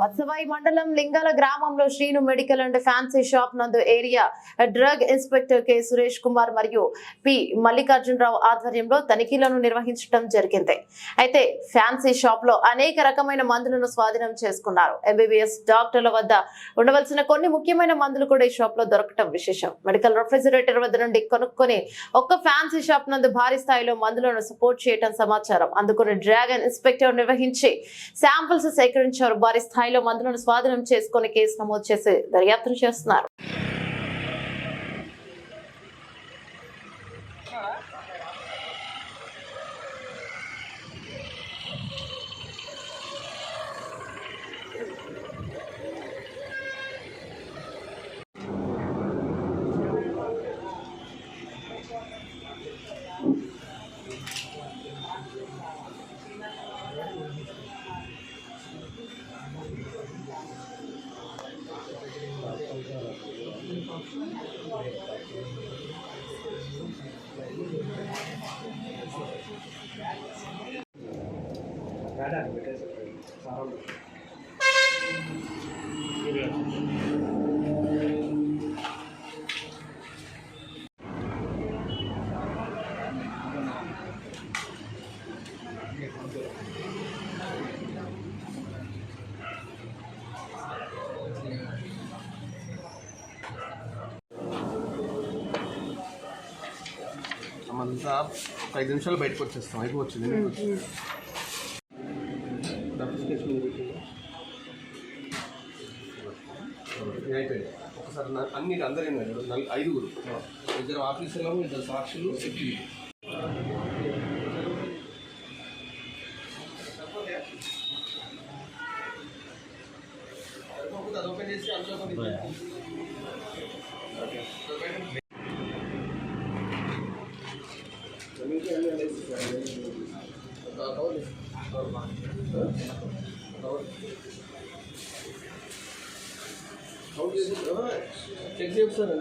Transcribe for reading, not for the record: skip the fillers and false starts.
వత్సవాయి మండలం లింగాల గ్రామంలో Srinu medical and fancy shop నందు area drug inspector K Suresh Kumar మరియు పి మల్లికార్జునరావు ఆధ్వర్యంలో తనిఖీలను నిర్వహించడం జరిగింది. అయితే ఫ్యాన్సీ షాప్ లో అనేక రకమైన మందులను స్వాధీనం చేసుకున్నారు. ఎంబీబీఎస్ డాక్టర్ల వద్ద ఉండవలసిన కొన్ని ముఖ్యమైన మందులు కూడా ఈ షాప్ లో దొరకటం విశేషం. మెడికల్ రెఫ్రిజిరేటర్ వద్ద నుండి కొనుక్కొని ఒక్క ఫ్యాన్సీ షాప్ నందు భారీ స్థాయిలో మందులను సపోర్ట్ చేయడం సమాచారం. అందుకుని డ్రాగన్ ఇన్స్పెక్టర్ నిర్వహించి శాంపిల్స్ సేకరించారు. భారీ స్థాయిలో మందులను స్వాధీనం చేసుకుని కేసు నమోదు చేసి దర్యాప్తు చేస్తున్నారు. మనంతా 5 నిమిషాలు బయటకు వచ్చేస్తాం. అయిపోవచ్చింది. అయిపోయింది. ఒకసారి అన్ని అందరూ 5 ఇద్దరు ఆఫీసర్లు, 2 సాక్షులు, సెక్యూరిటీ. అది ఓపెన్ చేసి అందులో చెక్ చేస్తారు.